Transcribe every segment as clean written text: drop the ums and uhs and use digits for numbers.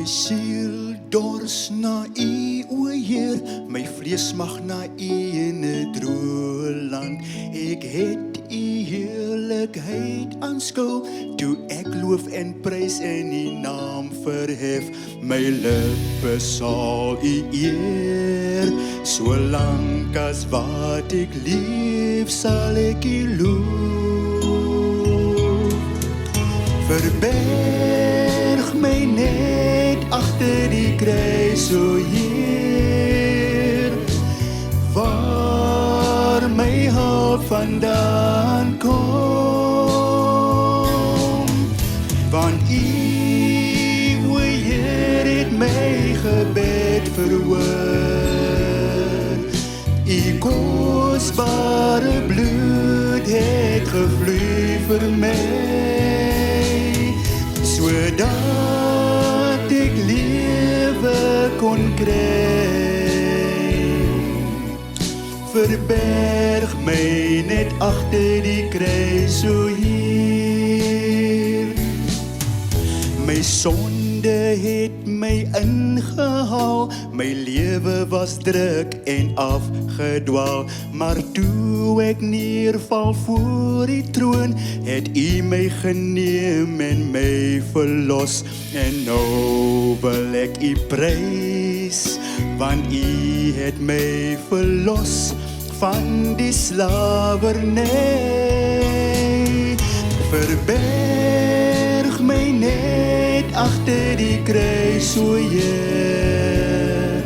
My siel dors na U, o Heer, my vlees mag na U in 'n droë land. Ek het U heerlikheid aanskou, toe ek loof en prys en U naam verhef. My lippe sal U eer, solank as wat ek leef sal ek U loof. Verberg my net agter die kruis, o Heer, waar my hulp vandaan kom. Want U, o Heer, het my gebed verhoor. U kosbare bloed het gevloei vir my, sodat ek lewe kon kry. Verberg my net agter die kruis, o Heer. My sonde het my ingehaal, my lewe was druk en afgedwaal, maar toe ek neerval voor die troon, het U my geneem en my verlos, en nou wil ek U prys, want U het my verlos van die slavernij. Verberg my net agter die kruis, o Heer,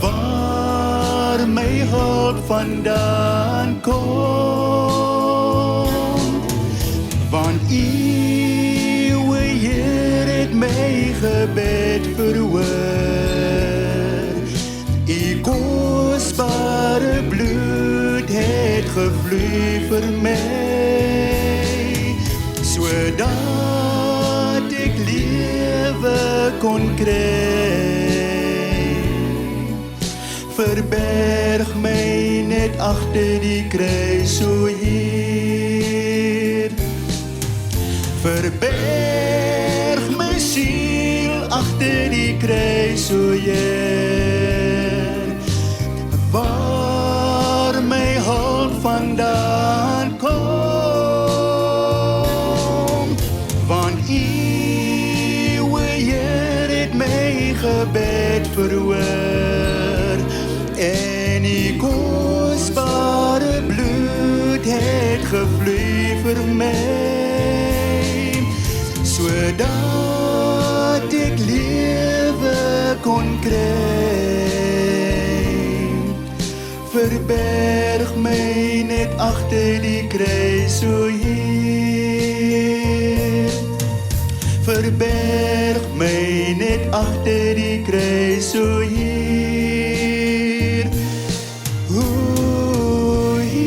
waar my hulp vandaan kom. Want U, o Heer, het my gebed verhoor. U kosbare bloed het gevloei vir my, sodat ek lewe kon kry. Verberg my net agter die kruis, o Heer. Verberg my siel agter die kruis, o Heer, waar my hulp vandaan kom. Want U, o Heer, het my gebed verhoor, en U kosbare bloed het gevloei vir my, sodat ek lewe kon kry. Verberg my net agter die kruis, o Heer. Verberg my net agter die kruis, o Heer. O Heer.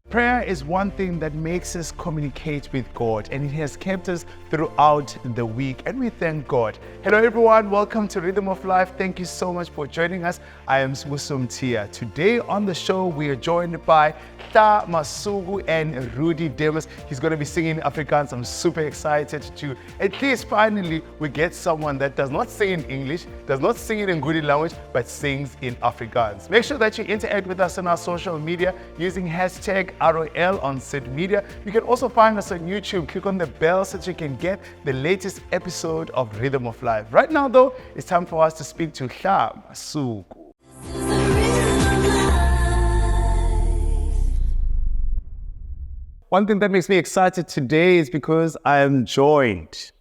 Prayer is one thing that makes us communicate with God, and it has kept us throughout the week, and we thank God. Hello everyone, welcome to Rhythm of Life. Thank you so much for joining us. I am Swusum Tia. Today on the show we are joined by Hla Masuku and Rudy Demas. He's going to be singing Afrikaans. I'm super excited to at least finally we get someone that does not sing in English, does not sing it in Nguni language, but sings in Afrikaans. Make sure that you interact with us on our social media using hashtag ROL on said media. You can also find us on YouTube. Click on the bell so that you can get the latest episode of Rhythm of Life. Right now though, it's time for us to speak to Hla Masuku. One thing that makes me excited today is because I am joined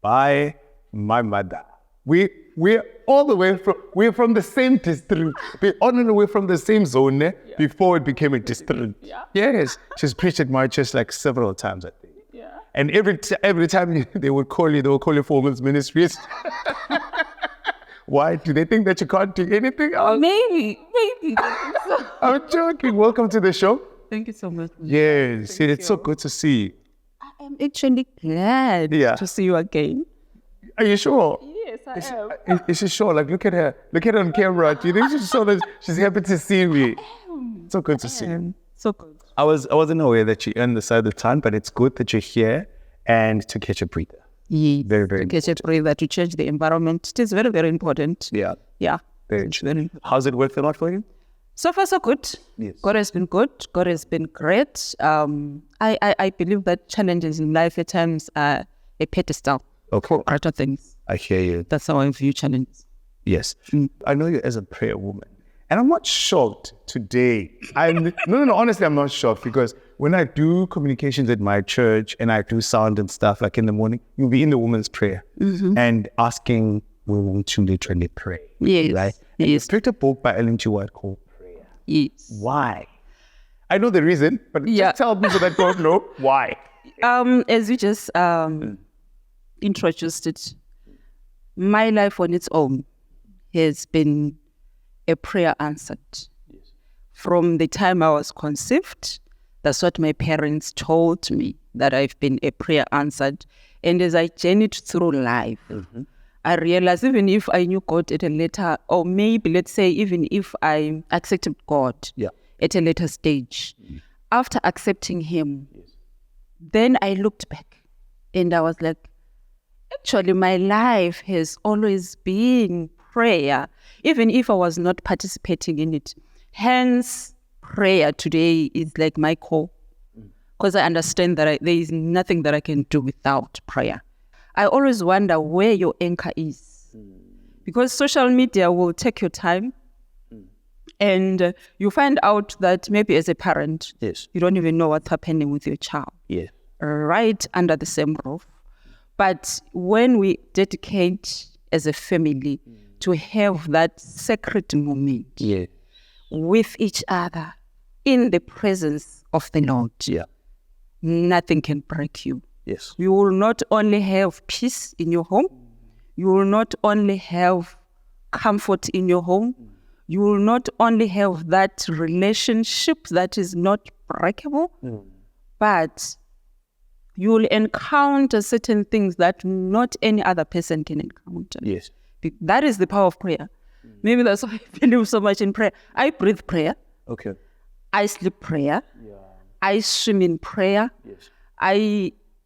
by my mother. We're all the way from, we're from the same district. We're from the same zone before it became a district. Yeah. Yes, she's preached at my church like several times, I think. Yeah. And every time they would call you for women's ministries. Why? Do they think that you can't do anything else? Maybe. I'm joking. Welcome to the show. Thank you so much. Yes, Thank it's so you. good to see you. I am actually glad Yeah. to see you again. Are you sure? Yes, Is she sure? Like, look at her. Look at her on camera. Do you think she's sure that she's happy to see me? So good to see you. So good. I wasn't aware that you earned the side of the time, but it's good that you're here and to catch a breather. Yeah. Very, very to catch a breather, to change the environment. It is very, very important. Yeah. Yeah. Very It's true. very important. How's it worked a lot for you? So far, so good. Yes. God has been good. God has been great. I believe that challenges in life at times are a pedestal for greater things. I hear you. That's how I view challenges. Yes. I know you as a prayer woman. And I'm not shocked today. No, honestly, I'm not shocked because when I do communications at my church and I do sound and stuff like in the morning, you'll be in the women's prayer and asking women to literally pray. Yes. Right? Yes. You picked a book by Ellen G. White called Prayer. Yes. Why? I know the reason, but Yeah. just tell people that don't know why. As you just introduced it, my life on its own has been a prayer answered. From the time I was conceived, that's what my parents told me, that I've been a prayer answered. And as I journeyed through life, I realized even if I knew God at a later, or maybe let's say even if I accepted God at a later stage, after accepting Him, then I looked back and I was like, actually my life has always been prayer, even if I was not participating in it. Hence, prayer today is like my core, because I understand that there is nothing that I can do without prayer. I always wonder where your anchor is, because social media will take your time, and you find out that maybe as a parent, Yes. you don't even know what's happening with your child, Yeah. right under the same roof. But when we dedicate as a family to have that sacred moment Yeah. with each other in the presence of the Lord, Yeah. nothing can break you. Yes. You will not only have peace in your home, you will not only have comfort in your home, you will not only have that relationship that is not breakable, but you will encounter certain things that not any other person can encounter. Yes. That is the power of prayer. Maybe that's why I believe so much in prayer. I breathe prayer. Okay. I sleep prayer. I swim in prayer. Yes.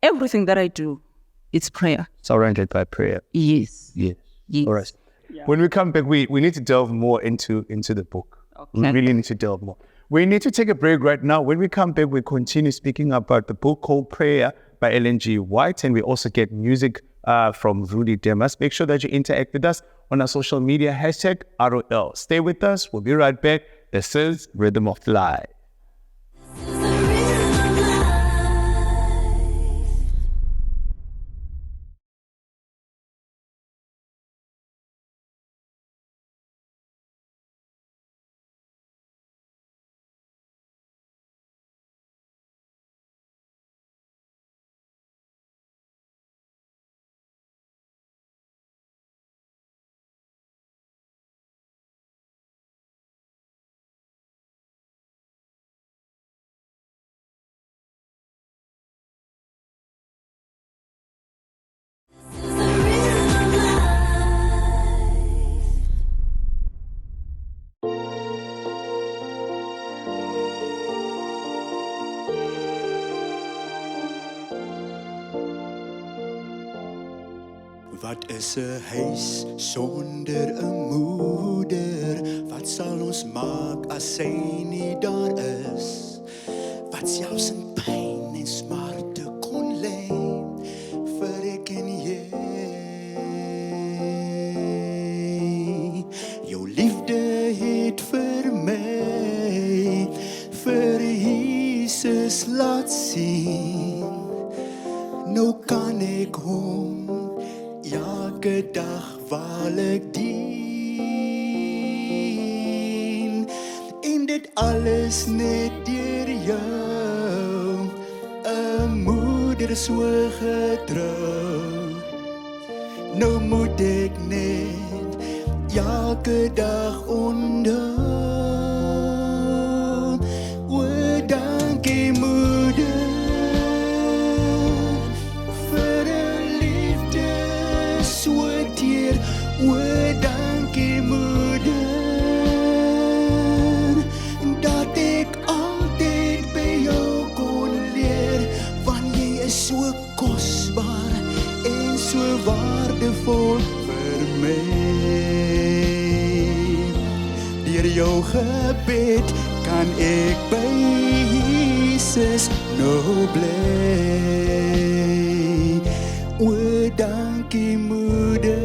Everything that I do, it's prayer. Surrounded by prayer. Yes. Yes. Yes. All right. When we come back, we need to delve more into the book. We really need to delve more. We need to take a break right now. When we come back, we continue speaking about the book called Prayer by Ellen G. White, and we also get music from Rudy Demas. Make sure that you interact with us on our social media, #ROL. Stay with us. We'll be right back. This is Rhythm of Life. Wat is 'n huis sonder 'n moeder? Wat sal ons maak as sy nie daar is? Wat selfs in pyn en smarte kon lê vir ek en jy. Jou liefde het vir my, vir Jesus laat sien. Nou kan ek hom elke dag waarlik dien. En dit alles net deur jou, 'n moeder so getrou. Nou moet ek net elke dag onthou. O, dankie moeder, vir 'n liefde so teer. kosbaar en so waardevol vir my. Deur jou gebed kan ek by Jesus nou bly. O, dankie moeder.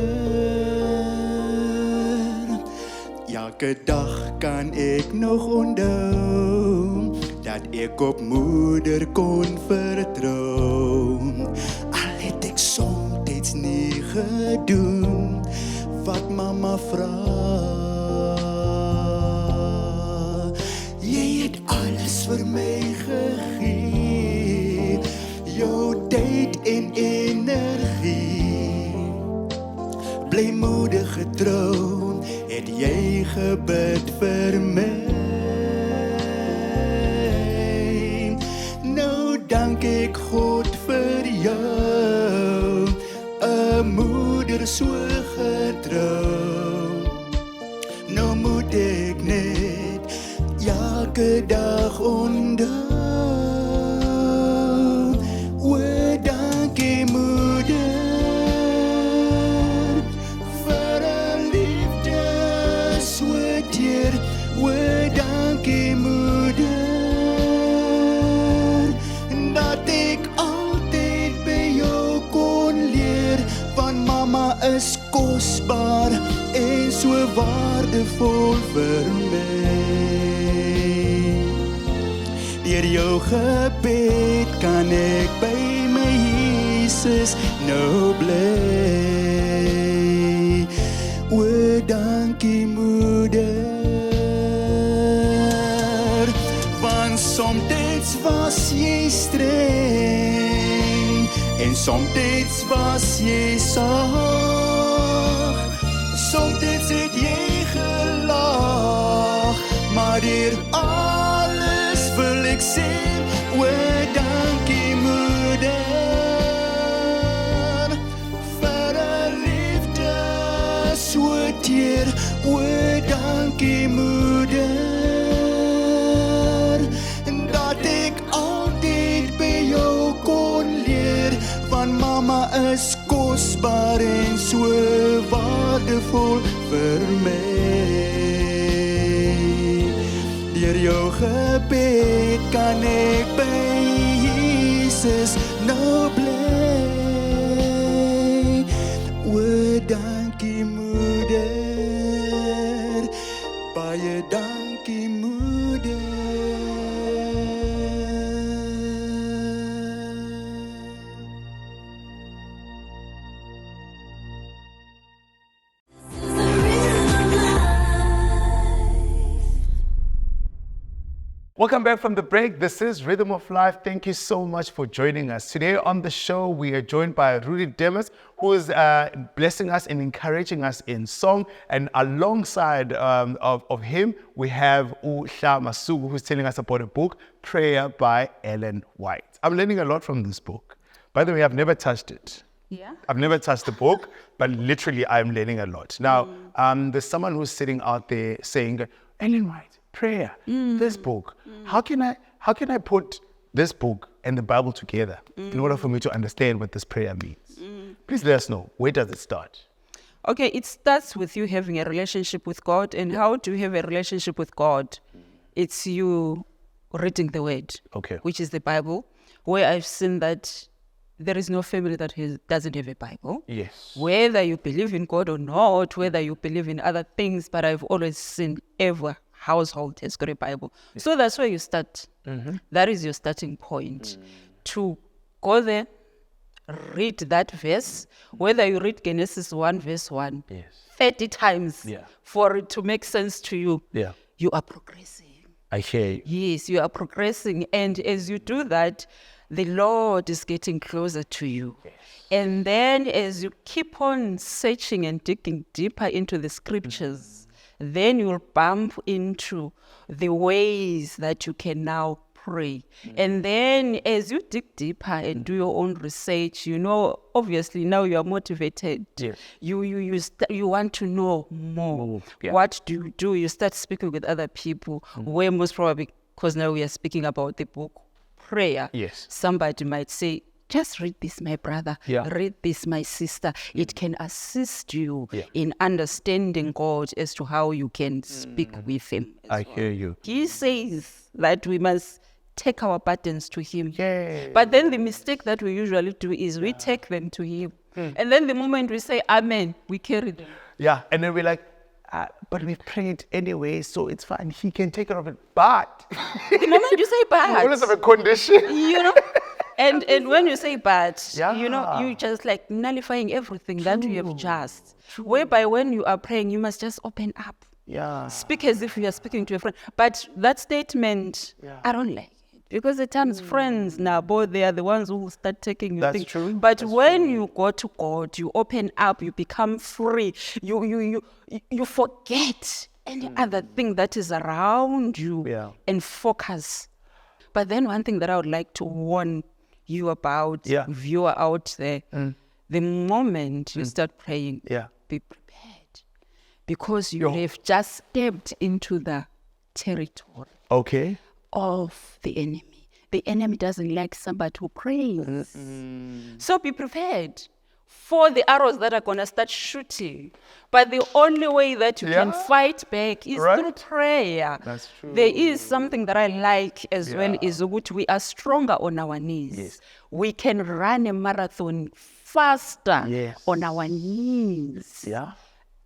Elke dag kan ek nog onthou dat ek op moeder kon vertrou. Al het ek soms nie gedoen wat mama vra. Jy het alles vir my gegee, jou tyd en energie. Bly moedig getrou, het jy gebid vir my. Nou dank ek God vir jou, 'n moeder so getrou. Nou moet ek net elke dag onthou. O, dankie moeder, vir 'n liefde so teer. O, dankie moeder, dat ek altyd by jou kon leer, want mama is kosbaar en so waardevol vir my. Deur jou gebed kan ek by my Jesus nou bly. O, dankie moeder, want soms was jy streng en soms was jy sag. Soms het jy gelag, maar deur alles wil ek sê, o, dankie moeder, vir 'n liefde so teer. O, dankie moeder, dat ek altyd by jou kon leer, want mama is kosbaar en so waardevol vir my. Deur jou gebed kan ek by Jesus nou bly. O, dankie moeder, baie dankie moeder. Welcome back from the break. This is Rhythm of Life. Thank you so much for joining us. Today on the show, we are joined by Rudy Demas, who is blessing us and encouraging us in song. And alongside of him, we have Usha Masugu, who's telling us about a book, Prayer by Ellen White. I'm learning a lot from this book. By the way, I've never touched it. Yeah. I've never touched the book, but literally I'm learning a lot. Now, there's someone who's sitting out there saying, Ellen White, prayer, this book. How can I put this book and the Bible together in order for me to understand what this prayer means? Please let us know. Where does it start? Okay, it starts with you having a relationship with God. And how do you have a relationship with God? It's you reading the word, Okay. which is the Bible, where I've seen that there is no family that doesn't have a Bible. Yes. Whether you believe in God or not, whether you believe in other things, but I've always seen every household has got a Bible. So that's where you start. That is your starting point. To go there, read that verse, whether you read Genesis 1 verse 1, Yes. 30 times Yeah. for it to make sense to you, Yeah. you are progressing. I hear you. Yes, you are progressing. And as you do that, the Lord is getting closer to you. Yes. And then as you keep on searching and digging deeper into the scriptures, then you'll bump into the ways that you can now pray. And then as you dig deeper and do your own research, you know, obviously now you are motivated. Yes. You want to know more. Yeah. What do you do? You start speaking with other people, where most probably, because now we are speaking about the book prayer. Yes. Somebody might say, just read this, my brother. Yeah. Read this, my sister. It can assist you Yeah. in understanding God as to how you can speak with Him. I hear you. He says that we must take our burdens to Him. Yeah. But then the mistake that we usually do is we take them to Him. And then the moment we say Amen, we carry them. Yeah, and then we're like, but we prayed anyway, so it's fine. He can take care of it. But The moment you say you always have a but, condition. you know, and when you say but, you know, Yeah. you just like nullifying everything that you have just. Whereby when you are praying, you must just open up. Yeah. Speak as if you are speaking to a friend. But that statement, Yeah. I don't like it. Because at times friends now, both they are the ones who will start taking you. That's true. But That's when you go to God, you open up, you become free. You forget any other thing that is around you Yeah. and focus. But then one thing that I would like to warn you about, Yeah. viewer out there, the moment you start praying, Yeah. be prepared. Because you have just stepped into the territory Okay. of the enemy. The enemy doesn't like somebody who prays. So be prepared for the arrows that are going to start shooting. But the only way that you can Yeah. fight back is Right. through prayer. That's true. There is something that I like as well, is that we are stronger on our knees. Yes. We can run a marathon faster Yes. on our knees. Yeah.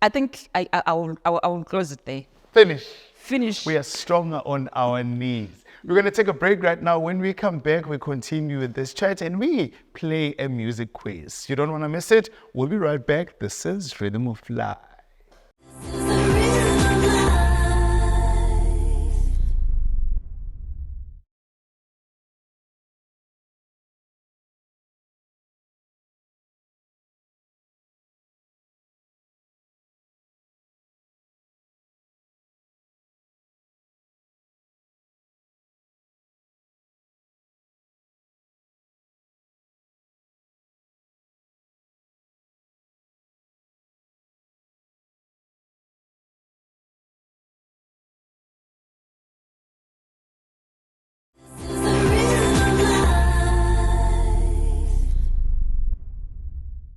I think I will close it there. Finish. We are stronger on our knees. We're going to take a break right now. When we come back, we continue with this chat and we play a music quiz. You don't want to miss it? We'll be right back. This is Rhythm of Life.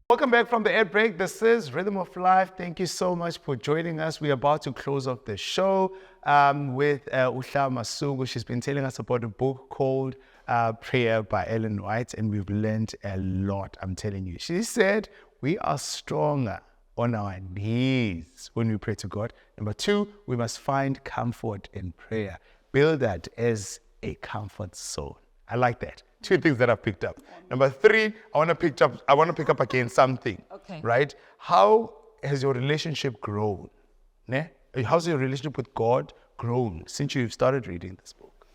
Welcome back from the ad break. This is Rhythm of Life. Thank you so much for joining us. We're about to close off the show with Uhla Masuku. She's been telling us about a book called Prayer by Ellen White, and we've learned a lot, I'm telling you. She said we are stronger on our knees when we pray to God. Number two, we must find comfort in prayer. Build that as a comfort zone. I like that. Two things that I've picked up. Number three, I want to pick up again something. Okay. Right? How has your relationship grown? Ne? How's your relationship with God grown since you've started reading this book?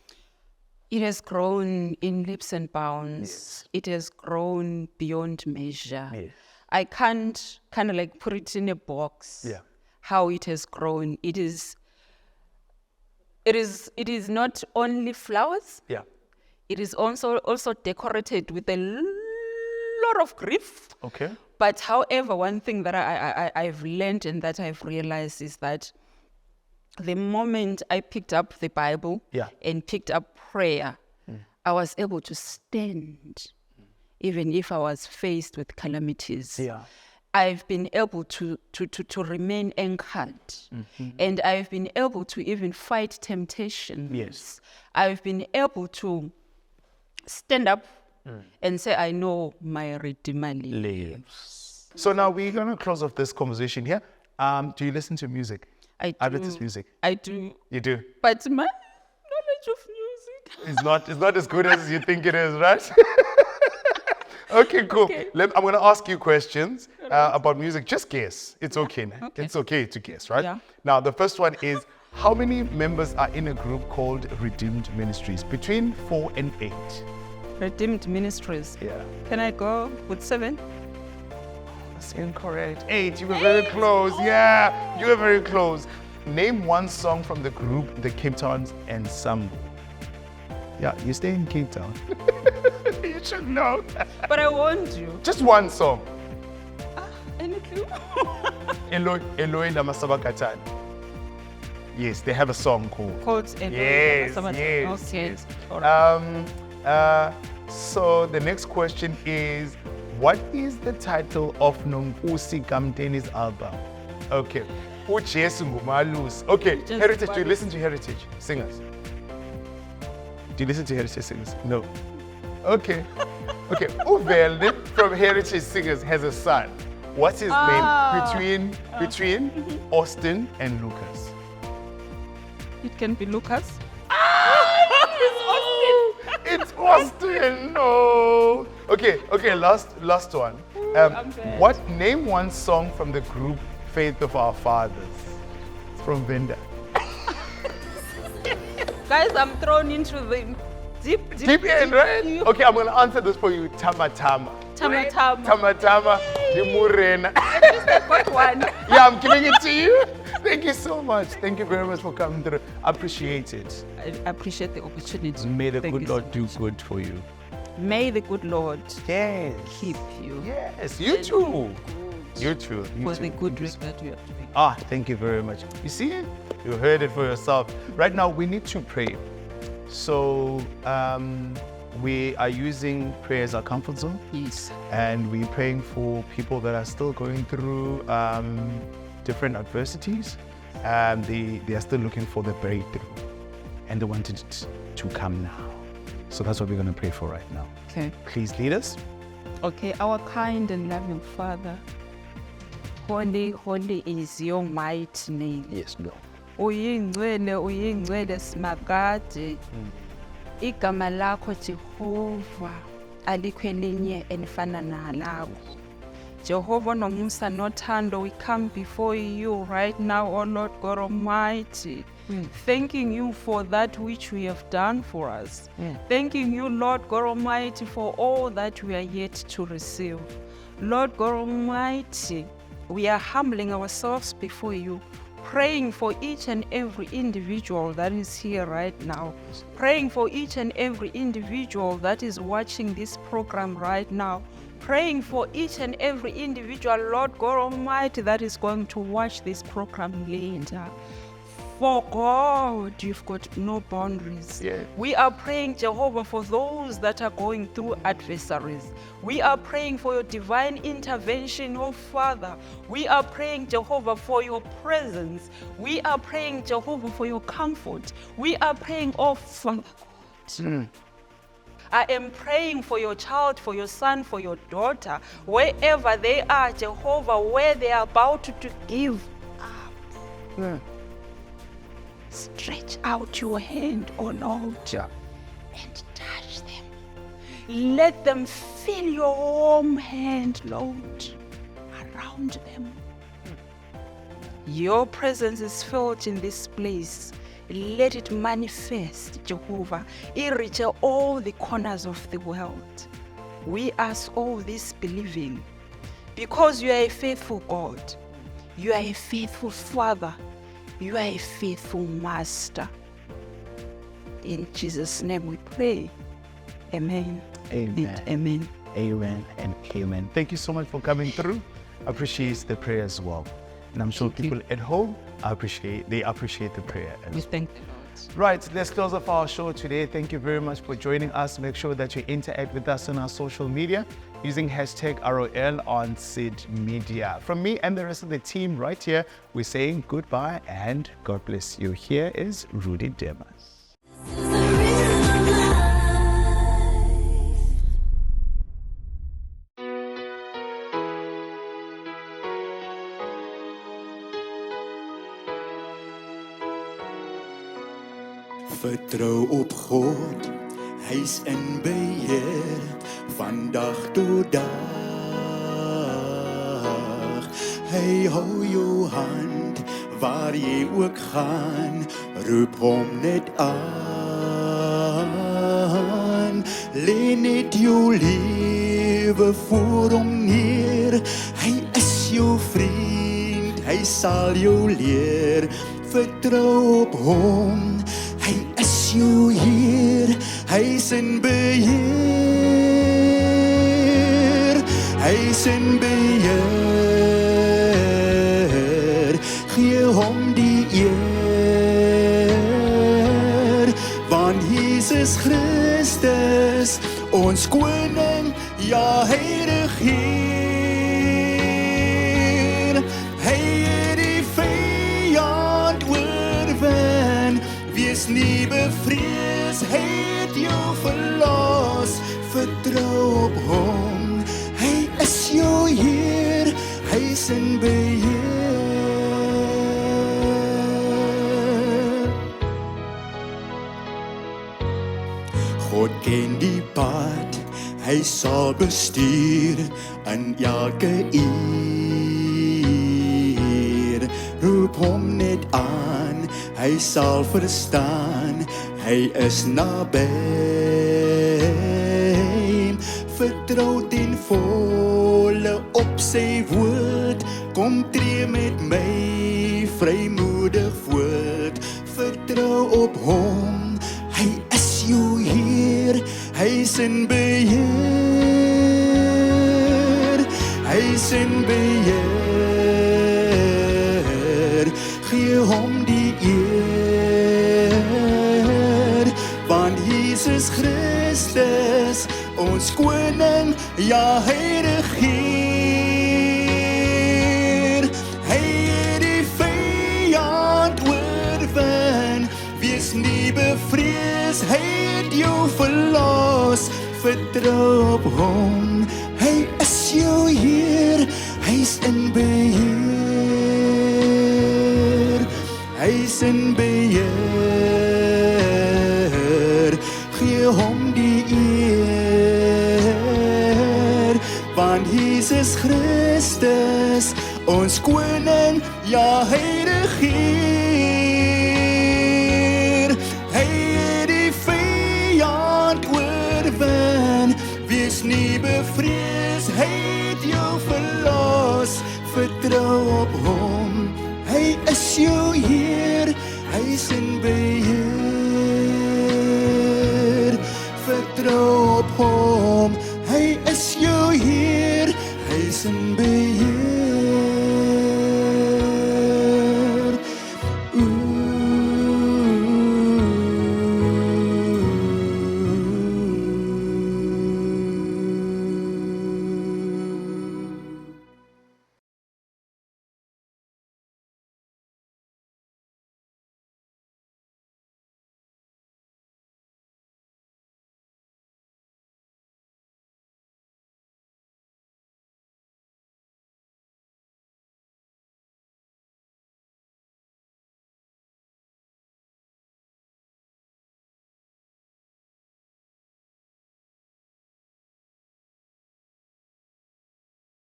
It has grown in leaps and bounds. Yes. It has grown beyond measure. Yes. I can't kind of like put it in a box. Yeah. How it has grown. It is not only flowers. Yeah. It is also decorated with a lot of grief. Okay. But however, one thing that I've learned and that I've realized is that the moment I picked up the Bible and picked up prayer, I was able to stand, even if I was faced with calamities. Yeah. I've been able to remain anchored. And I've been able to even fight temptations. Yes. I've been able to stand up and say, I know my Redeemer lives. So now we're going to close off this conversation here. Do you listen to music? I do. Adventist music? I do. You do? But my knowledge of music It's not as good as you think it is, right? Okay, cool. Okay. I'm going to ask you questions about music. Just guess. It's okay. Okay. It's okay to guess, right? Yeah. Now, the first one is, how many members are in a group called Redeemed Ministries? Between 4 and 8. Redeemed Ministries. Yeah. Can I go with 7? That's incorrect. 8. You were very close. Yeah, you were very close. Name one song from the group, the Cape Town's Ensemble. Yeah, you stay in Cape Town. You should know. But I warned you. Just one song. Any clue? Eloi Lama Sabakatan. Yes, they have a song called. Called Yes, yes, Okay. yes. All right. So the next question is, what is the title of Nompusi Kamteni's album? Okay. Ujesu Ngumalusi. Okay, Ujesu Heritage, do you Ngumalusi. listen to Heritage singers? Do you listen to Heritage singers? No. Okay. Okay, Uvelde from Heritage Singers has a son. What's his name between Austin and Lucas? It can be Lucas. It's Austin. No. Okay. Last one. I'm bad. What name one song from the group Faith of Our Fathers? It's from Venda. Guys, I'm thrown into the Deep end, right? You- Okay, I'm gonna answer this for you. Tama Tama. Tama Tama. Tama Tama. The Murena. Quick one. Yeah, I'm giving it to you. Thank you so much. Thank you very much for coming through. Appreciate it. I appreciate the opportunity. May the Thank good you so Lord do much. good for you. May the good Lord Yes. keep you. Yes, you too. You too. You For too. the good work that you are doing. Ah, thank you very much. You see, you heard it for yourself. Right now, we need to pray. So, we are using prayer as our comfort zone, Yes. and we're praying for people that are still going through different adversities. They are still looking for the breakthrough, and they wanted it to come now. So that's what we're going to pray for right now. Okay. Please lead us. Okay, our kind and loving Father, holy is your mighty name. Yes, Lord. Uyingcwele simakade. Igama lakho Jehova alikho elinye elifana nalakho. Jehovah nomusa nothando, we come before you right now, O Lord God Almighty, thanking you for that which we have done for us. Thanking you, Lord God Almighty, for all that we are yet to receive. Lord God Almighty, we are humbling ourselves before you, praying for each and every individual that is here right now, praying for each and every individual that is watching this program right now, praying for each and every individual, Lord God Almighty, that is going to watch this program later. For God, you've got no boundaries. Yeah. We are praying, Jehovah, for those that are going through adversaries. We are praying for your divine intervention, oh Father. We are praying, Jehovah, for your presence. We are praying, Jehovah, for your comfort. We are praying, oh Father God. I am praying for your child, for your son, for your daughter, wherever they are, Jehovah, where they are about to give up. Stretch out your hand, oh Lord, and touch them. Let them feel your warm hand, Lord, around them. Your presence is felt in this place. Let it manifest, Jehovah. It reach all the corners of the world. We ask all this believing because you are a faithful God. You are a faithful Father. You are a faithful Master. In Jesus' name we pray. Amen. Amen. And amen. Amen and amen. Thank you so much for coming through. I appreciate the prayer as well. And I'm sure people at home appreciate the prayer as We well. thank the Lord. Right, let's close off our show today. Thank you very much for joining us. Make sure that you interact with us on our social media using hashtag ROL on Sid Media. From me and the rest of the team right here, we're saying goodbye and God bless you. Here is Rudy Demas. Vertrou op God, hy's in beheer van dag tot dag. Hy hou jou hand waar jy ook gaan, roep hom net aan. Lê net jou lewe voor hom neer, hy is jou vriend, hy sal jou leer. Vertrou op hom, hy is jou Heer, hy's in beheer, hy's in beheer. Gee hom die eer, want Jesus Christus, ons ons koning, ja, hy regeer. Hy het die vyand oorwin, wees nie bevrees, hy het jou verlos, vertrou op hom, hy is jou Heer, hy is in beheer. God ken die pad, hy sal bestuur in elke uur. Roep hom net aan, hy sal verstaan, hy is naby. Vertrou ten volle op sy woord, kom tree met my vrymoedig voort. Vertrou op hom, hy is jou Heer, hy is in beheer. Hy is in beheer, gee hom die eer, want Jesus Christus, ons koning, ja, hy regeer. Hy het die vyand oorwin, wees nie bevrees, hy het jou verlos, vertrou op hom, hy is jou Heer, hy is in beheer. Hy is in beheer, gee hom die eer, want Jesus Christus, ons koning, ja, hy regeer. Hy het die vyand oorwin, wees nie bevrees, hy het jou verlos, vertrou op hom, hy is jou Heer, hy is in beheer. Vertrou op hom, hy is jou Heer, hy is in beheer.